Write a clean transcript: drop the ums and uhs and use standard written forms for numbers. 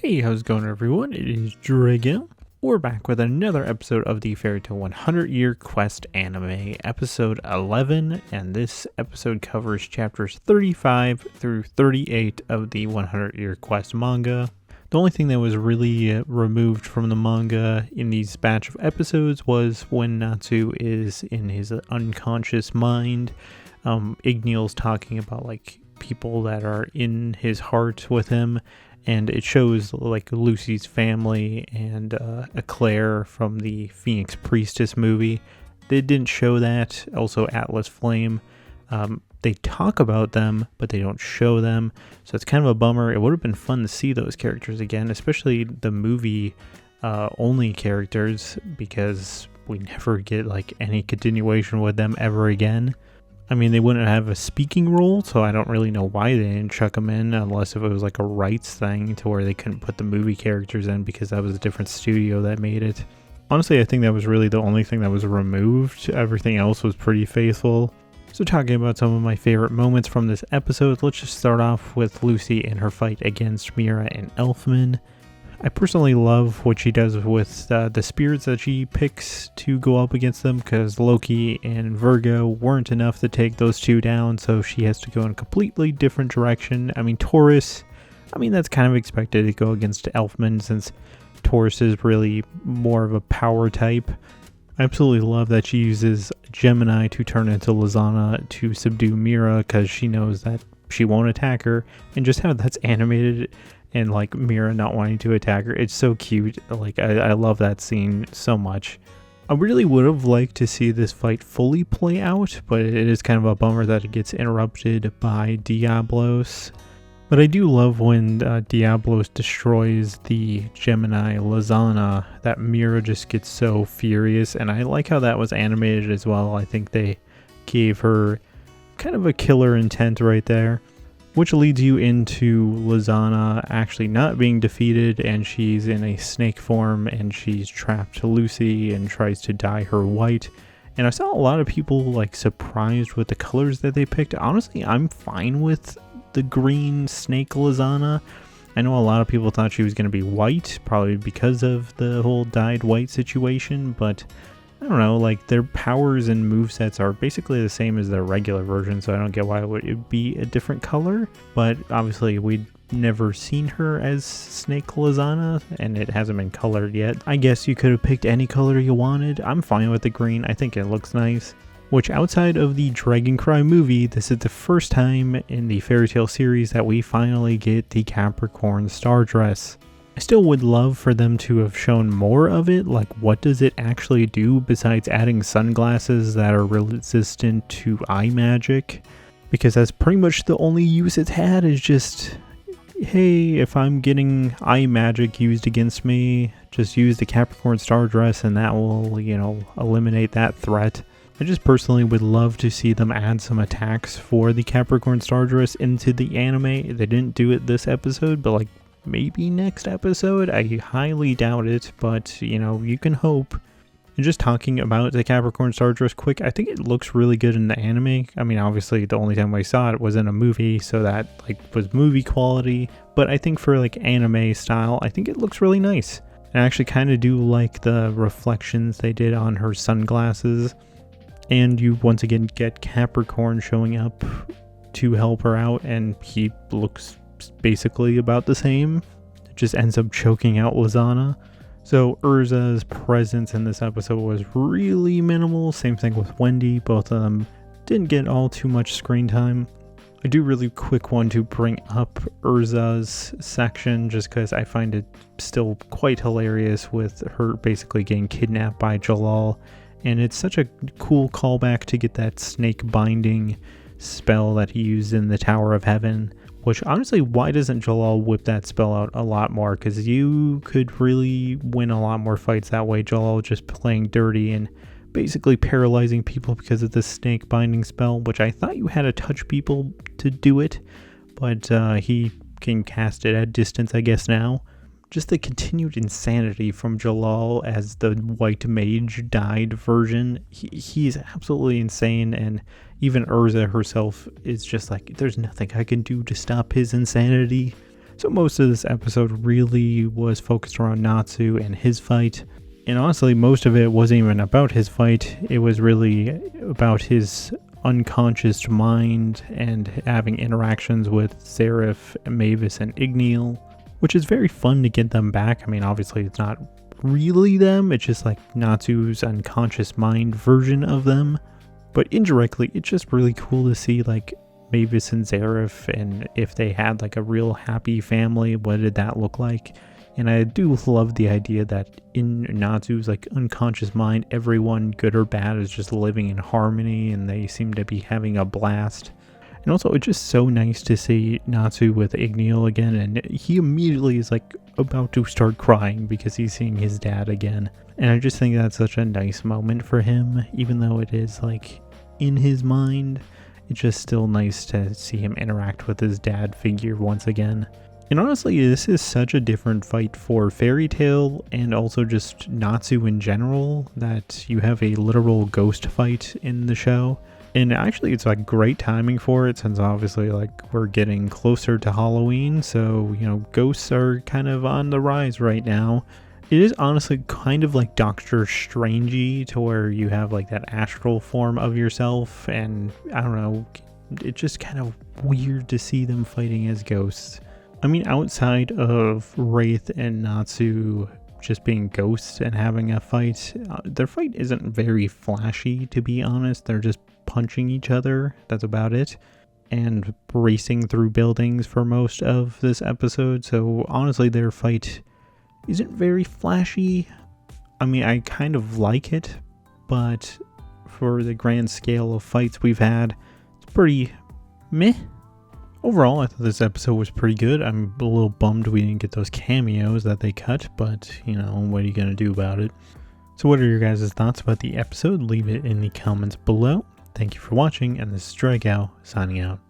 Hey, how's it going, everyone? It is Drago. We're back with another episode of the Fairy Tail 100 Year Quest anime, episode 11, and this episode covers chapters 35 through 38 of the 100 Year Quest manga. The only thing that was really removed from the manga in these batch of episodes was when Natsu is in his unconscious mind. Ignil's talking about people that are in his heart with him, and it shows Lucy's family and Eclair from the Phoenix Priestess movie. They didn't show that. Also Atlas Flame. They talk about them, but they don't show them. So it's kind of a bummer. It would have been fun to see those characters again, especially the movie only characters, because we never get any continuation with them ever again. I mean, they wouldn't have a speaking role, so I don't really know why they didn't chuck them in, unless if it was a rights thing to where they couldn't put the movie characters in because that was a different studio that made it. Honestly, I think that was really the only thing that was removed. Everything else was pretty faithful. So talking about some of my favorite moments from this episode, let's just start off with Lucy and her fight against Mira and Elfman. I personally love what she does with the spirits that she picks to go up against them, because Loki and Virgo weren't enough to take those two down, so she has to go in a completely different direction. I mean, Taurus, that's kind of expected to go against Elfman, since Taurus is really more of a power type. I absolutely love that she uses Gemini to turn into Lizana to subdue Mira, because she knows that she won't attack her, and just how that's animated and Mira not wanting to attack her. It's so cute. I love that scene so much. I really would have liked to see this fight fully play out, but it is kind of a bummer that it gets interrupted by Diablos. But I do love when Diablos destroys the Gemini Lizana, that Mira just gets so furious, and I like how that was animated as well. I think they gave her kind of a killer intent right there, which leads you into Lizana actually not being defeated, and she's in a snake form, and she's trapped to Lucy and tries to dye her white. And I saw a lot of people surprised with the colors that they picked. Honestly, I'm fine with the green snake Lizana. I know a lot of people thought she was going to be white, probably because of the whole dyed white situation, but I don't know, their powers and movesets are basically the same as their regular version, so I don't get why it would be a different color. But obviously we'd never seen her as Snake Lizana, and it hasn't been colored yet. I guess you could have picked any color you wanted. I'm fine with the green. I think it looks nice. Which, outside of the Dragon Cry movie, this is the first time in the Fairy Tail series that we finally get the Capricorn star dress. I still would love for them to have shown more of it, what does it actually do besides adding sunglasses that are resistant to eye magic, because that's pretty much the only use it's had, is just, hey, if I'm getting eye magic used against me, just use the Capricorn star dress and that will, eliminate that threat. I just personally would love to see them add some attacks for the Capricorn star dress into the anime. They didn't do it this episode, but maybe next episode. I highly doubt it, but you can hope. And just talking about the Capricorn star dress quick, I think it looks really good in the anime. I mean, obviously the only time I saw it was in a movie, so that was movie quality, but I think for anime style, I think it looks really nice. And I actually kind of do like the reflections they did on her sunglasses, and you once again get Capricorn showing up to help her out, and he looks basically about the same. It just ends up choking out Lizana. So Urza's presence in this episode was really minimal. Same thing with Wendy. Both of them didn't get all too much screen time. I do really quick want to bring up Urza's section, just because I find it still quite hilarious with her basically getting kidnapped by Jalal. And it's such a cool callback to get that snake binding spell that he used in the Tower of Heaven. Which, honestly, why doesn't Jalal whip that spell out a lot more? Because you could really win a lot more fights that way. Jalal just playing dirty and basically paralyzing people because of the snake binding spell, which I thought you had to touch people to do it. But he can cast it at distance, I guess, now. Just the continued insanity from Jalal as the white mage dyed version. He's absolutely insane, and even Urza herself is just there's nothing I can do to stop his insanity. So most of this episode really was focused around Natsu and his fight. And honestly, most of it wasn't even about his fight. It was really about his unconscious mind and having interactions with Seraph, Mavis, and Igneal, which is very fun to get them back. I mean, obviously it's not really them, it's just like Natsu's unconscious mind version of them. But indirectly, it's just really cool to see like Mavis and Seraph, and if they had like a real happy family, what did that look like? And I do love the idea that in Natsu's like unconscious mind, everyone, good or bad, is just living in harmony and they seem to be having a blast. And also, it's just so nice to see Natsu with Igneal again, and he immediately is like about to start crying because he's seeing his dad again. And I just think that's such a nice moment for him, even though it is like in his mind. It's just still nice to see him interact with his dad figure once again. And honestly, this is such a different fight for Fairy Tail and also just Natsu in general, that you have a literal ghost fight in the show. And actually, it's like great timing for it, since obviously like we're getting closer to Halloween, so you know, ghosts are kind of on the rise right now. It is honestly kind of like Doctor Strangey, to where you have like that astral form of yourself, and I don't know, it's just kind of weird to see them fighting as ghosts. I mean, outside of Wraith and Natsu just being ghosts and having a fight, their fight isn't very flashy, to be honest. They're just punching each other, that's about it, and racing through buildings for most of this episode. So honestly, their fight isn't very flashy. I mean, I kind of like it, but for the grand scale of fights we've had, it's pretty meh. Overall, I thought this episode was pretty good. I'm a little bummed we didn't get those cameos that they cut, but, you know, what are you going to do about it? So what are your guys' thoughts about the episode? Leave it in the comments below. Thank you for watching, and this is Dragow signing out.